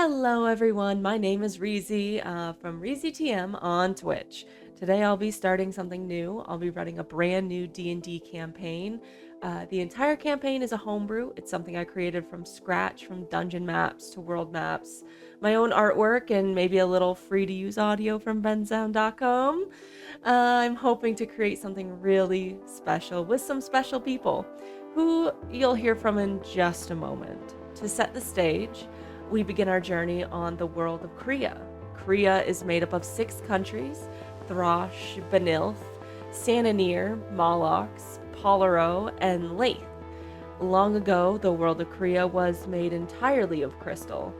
Hello, everyone. My name is Reezy from Reezytm on Twitch. Today, I'll be starting something new. I'll be running a brand new D&D campaign. The entire campaign is a homebrew. It's something I created from scratch, from dungeon maps to world maps, my own artwork, and maybe a little free-to-use audio from bensound.com. I'm hoping to create something really special with some special people who you'll hear from in just a moment. To set the stage, we begin our journey on the world of Cria. Cria is made up of 6 countries: Throsh, Benilth, Sananir, Molox, Polaro, and Laith. Long ago, the world of Cria was made entirely of crystal.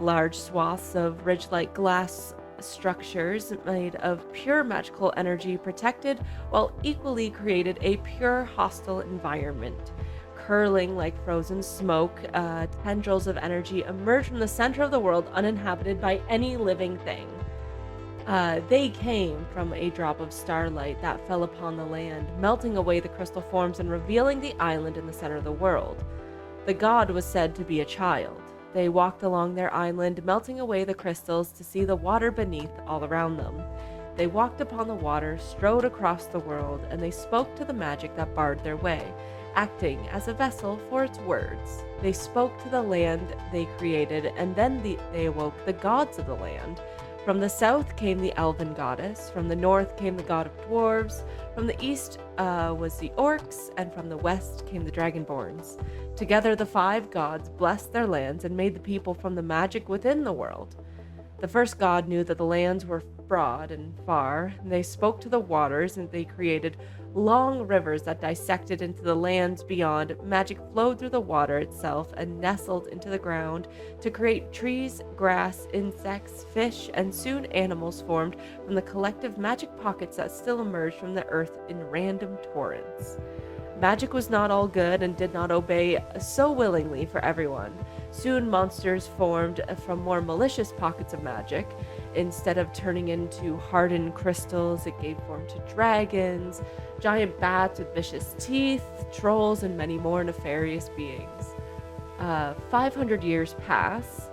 Large swaths of ridge-like glass structures made of pure magical energy protected while equally created a pure hostile environment. Curling like frozen smoke, tendrils of energy emerge from the center of the world uninhabited by any living thing. They came from a drop of starlight that fell upon the land, melting away the crystal forms and revealing the island in the center of the world. The god was said to be a child. They walked along their island, melting away the crystals to see the water beneath all around them. They walked upon the water, strode across the world, and they spoke to the magic that barred their way, acting as a vessel for its words. They spoke to the land they created, and then they awoke the gods of the land. From the south came the elven goddess, from the north came the god of dwarves, from the east was the orcs, and from the west came the dragonborns. Together the 5 gods blessed their lands and made the people from the magic within the world. The first god knew that the lands were broad and far, and they spoke to the waters, and they created long rivers that dissected into the lands beyond. Magic flowed through the water itself and nestled into the ground to create trees, grass, insects, fish, and soon animals formed from the collective magic pockets that still emerged from the earth in random torrents. Magic was not all good and did not obey so willingly for everyone. Soon monsters formed from more malicious pockets of magic. Instead of turning into hardened crystals, it gave form to dragons, giant bats with vicious teeth, trolls, and many more nefarious beings. 500 years pass,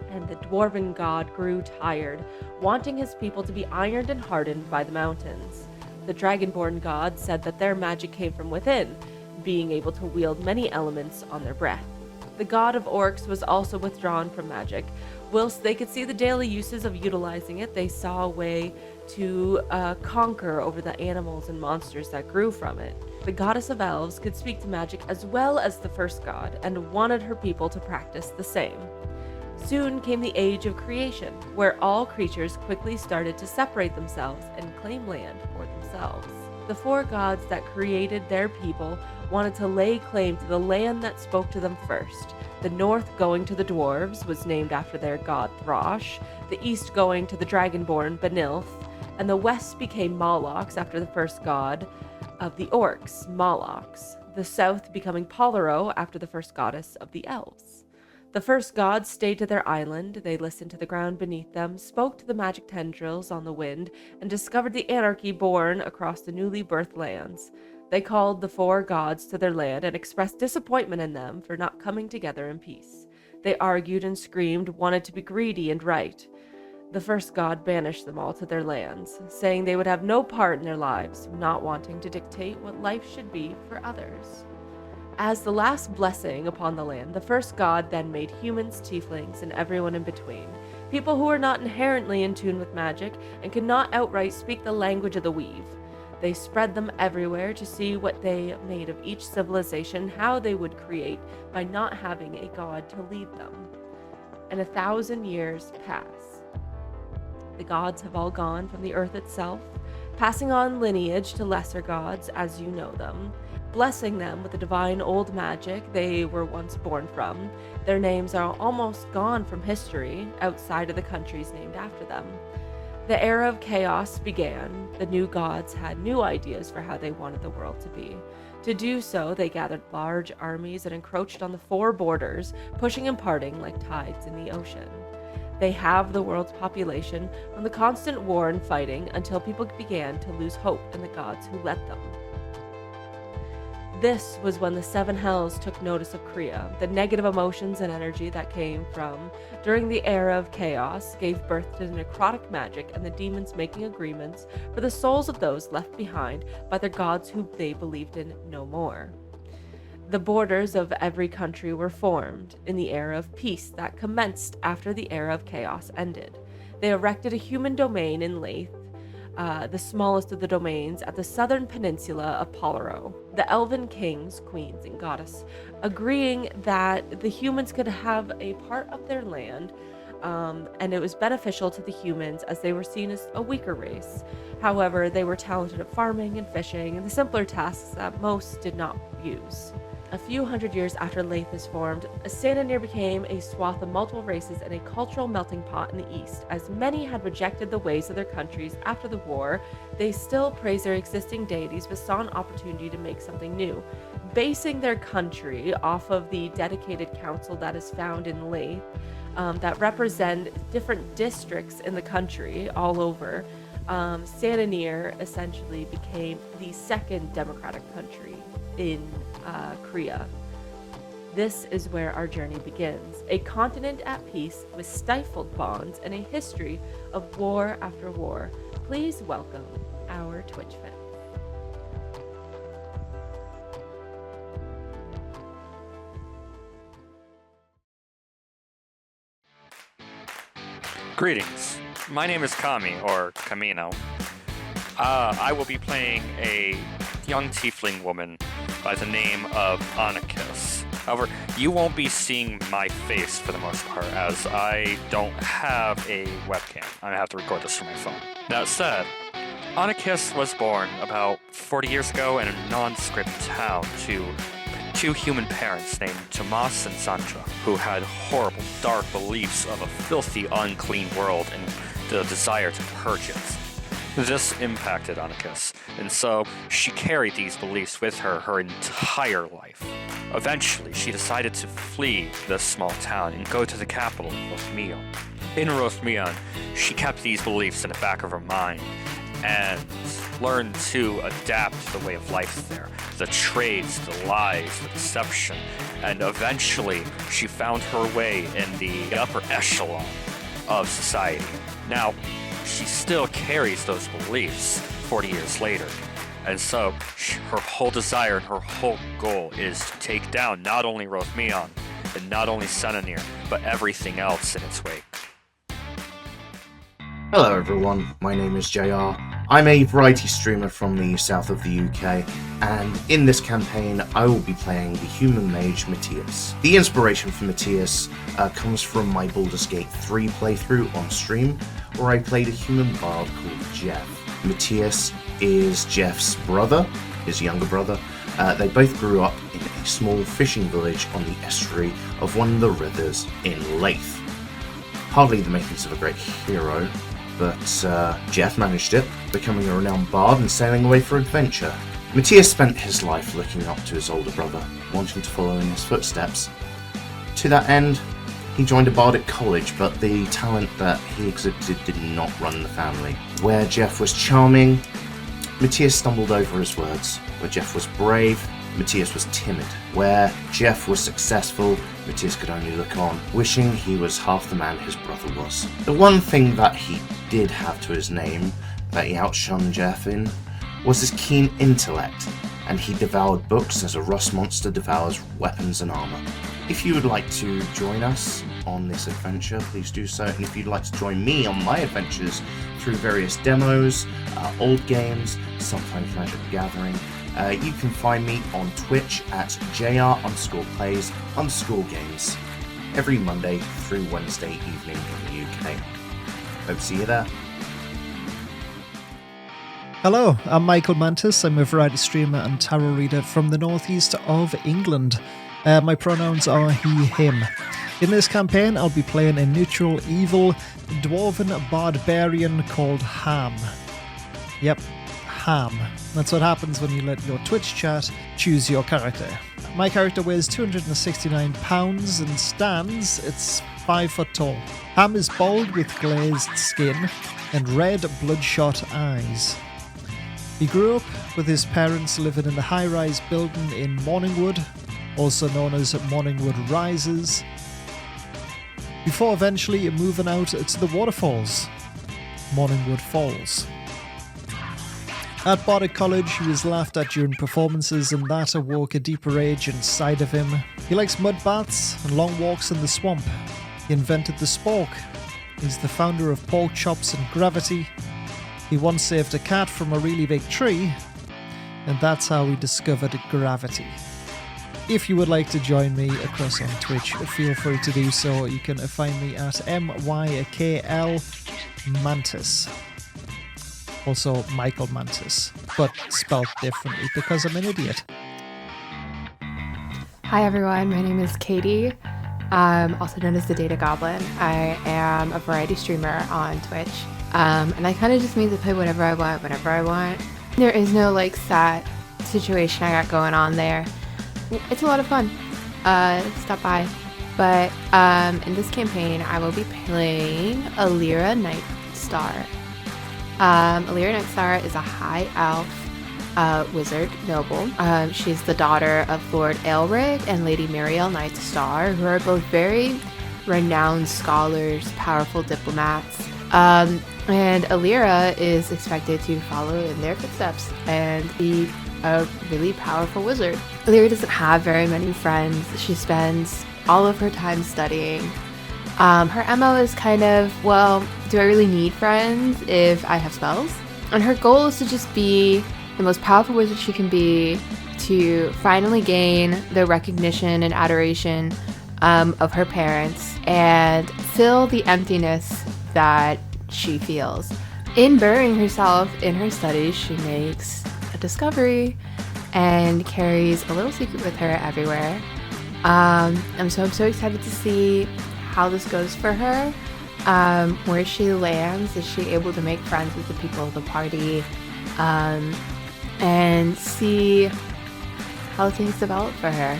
and the dwarven god grew tired, wanting his people to be ironed and hardened by the mountains. The dragonborn god said that their magic came from within, being able to wield many elements on their breath. The god of orcs was also withdrawn from magic. Whilst they could see the daily uses of utilizing it, they saw a way to conquer over the animals and monsters that grew from it. The goddess of elves could speak to magic as well as the first god, and wanted her people to practice the same. Soon came the age of creation, where all creatures quickly started to separate themselves and claim land for themselves. The 4 gods that created their people wanted to lay claim to the land that spoke to them first. The north, going to the dwarves, was named after their god Throsh, the east going to the dragonborn Benilth, and the west became Molox after the first god of the orcs, Molox, the south becoming Polaro after the first goddess of the elves. The first gods stayed to their island. They listened to the ground beneath them, spoke to the magic tendrils on the wind, and discovered the anarchy born across the newly birthed lands. They called the 4 gods to their land and expressed disappointment in them for not coming together in peace. They argued and screamed, wanted to be greedy and right. The first god banished them all to their lands, saying they would have no part in their lives, not wanting to dictate what life should be for others. As the last blessing upon the land, the first god then made humans, tieflings, and everyone in between, people who were not inherently in tune with magic and could not outright speak the language of the weave. They spread them everywhere to see what they made of each civilization, how they would create by not having a god to lead them. And 1,000 years pass. The gods have all gone from the earth itself, passing on lineage to lesser gods as you know them, blessing them with the divine old magic they were once born from. Their names are almost gone from history outside of the countries named after them. The era of chaos began. The new gods had new ideas for how they wanted the world to be. To do so, they gathered large armies and encroached on the 4 borders, pushing and parting like tides in the ocean. They halved the world's population from the constant war and fighting until people began to lose hope in the gods who led them. This was when the seven hells took notice of Cria. The negative emotions and energy that came from during the era of chaos gave birth to necrotic magic and the demons making agreements for the souls of those left behind by their gods who they believed in no more. The borders of every country were formed in the era of peace that commenced after the era of chaos ended. They erected a human domain in Leith, the smallest of the domains at the southern peninsula of Polaro. The elven kings, queens, and goddess agreeing that the humans could have a part of their land, and it was beneficial to the humans as they were seen as a weaker race. However, they were talented at farming and fishing and the simpler tasks that most did not use. A few hundred years after Leith is formed, Sananir became a swath of multiple races and a cultural melting pot in the east. As many had rejected the ways of their countries after the war, they still praised their existing deities but saw an opportunity to make something new. Basing their country off of the dedicated council that is found in Leith, that represent different districts in the country all over, Sananir essentially became the second democratic country in Cria. This is where our journey begins. A continent at peace with stifled bonds and a history of war after war. Please welcome our Twitch fans. Greetings. My name is Kami, or Kamino. I will be playing a young tiefling woman by the name of Onychus. However, you won't be seeing my face for the most part, as I don't have a webcam. I have to record this from my phone. That said, Onychus was born about 40 years ago in a nondescript town to two human parents named Tomas and Sandra, who had horrible, dark beliefs of a filthy, unclean world and the desire to purge it. This impacted Onychus, and so she carried these beliefs with her entire life. Eventually, she decided to flee this small town and go to the capital, Rothmion. In Rothmion, she kept these beliefs in the back of her mind and learned to adapt to the way of life there, the trades, the lies, the deception, and eventually she found her way in the upper echelon of society. Now, she still carries those beliefs 40 years later, and so her whole desire and her whole goal is to take down not only Rothmion and not only Sananir, but everything else in its wake. Hello everyone, my name is JR. I'm a variety streamer from the south of the UK, and in this campaign I will be playing the human mage Matthias. The inspiration for Matthias comes from my Baldur's Gate 3 playthrough on stream, where I played a human bard called Jeff. Matthias is Jeff's brother, his younger brother. They both grew up in a small fishing village on the estuary of one of the rivers in Leith. Hardly the makings of a great hero, but Jeff managed it, becoming a renowned bard and sailing away for adventure. Matthias spent his life looking up to his older brother, wanting to follow in his footsteps. To that end, he joined a bardic college, but the talent that he exhibited did not run the family. Where Jeff was charming, Matthias stumbled over his words. Where Jeff was brave, Matthias was timid. Where Jeff was successful, Matthias could only look on, wishing he was half the man his brother was. The one thing that he did have to his name, that he outshone Jeff in, was his keen intellect, and he devoured books as a rust monster devours weapons and armor. If you would like to join us on this adventure, please do so, and if you'd like to join me on my adventures through various demos, old games, sometimes Magic the Gathering, you can find me on Twitch at jr_plays_games every Monday through Wednesday evening in the UK. Hope to see you there. Hello, I'm Myklmantis. I'm a variety streamer and tarot reader from the northeast of England. My pronouns are he, him. In this campaign, I'll be playing a neutral, evil, dwarven barbarian called Ham. Yep, Ham. That's what happens when you let your Twitch chat choose your character. My character weighs 269 pounds and stands, it's 5 foot tall. Ham is bald with glazed skin and red bloodshot eyes. He grew up with his parents living in the high-rise building in Morningwood, also known as Morningwood Rises, before eventually moving out to the waterfalls, Morningwood Falls. At Bardic College, he was laughed at during performances, and that awoke a deeper rage inside of him. He likes mud baths and long walks in the swamp. He invented the spork. He's the founder of Pork Chops and Gravity. He once saved a cat from a really big tree, and that's how he discovered gravity. If you would like to join me across on Twitch, feel free to do so. You can find me at Mykl Mantis. Also Myklmantis, but spelled differently because I'm an idiot. Hi everyone, my name is Katie, also known as TheDataGoblin. I am a variety streamer on Twitch, and I kind of just mean to play whatever I want, whenever I want. There is no like set situation I got going on there. It's a lot of fun. Stop by. But in this campaign, I will be playing Alira Nightstar. Alira Nightstar is a high elf wizard noble. She's the daughter of Lord Aelrig and Lady Muriel Nightstar, who are both very renowned scholars, powerful diplomats. And Alira is expected to follow in their footsteps and be a really powerful wizard. Alira doesn't have very many friends. She spends all of her time studying. Her MO is kind of, well, do I really need friends if I have spells? And her goal is to just be the most powerful wizard she can be, to finally gain the recognition and adoration of her parents and fill the emptiness that she feels. In burying herself in her studies, she makes a discovery and carries a little secret with her everywhere. I'm so excited to see how this goes for her, where she lands. Is she able to make friends with the people of the party, and see how things develop for her.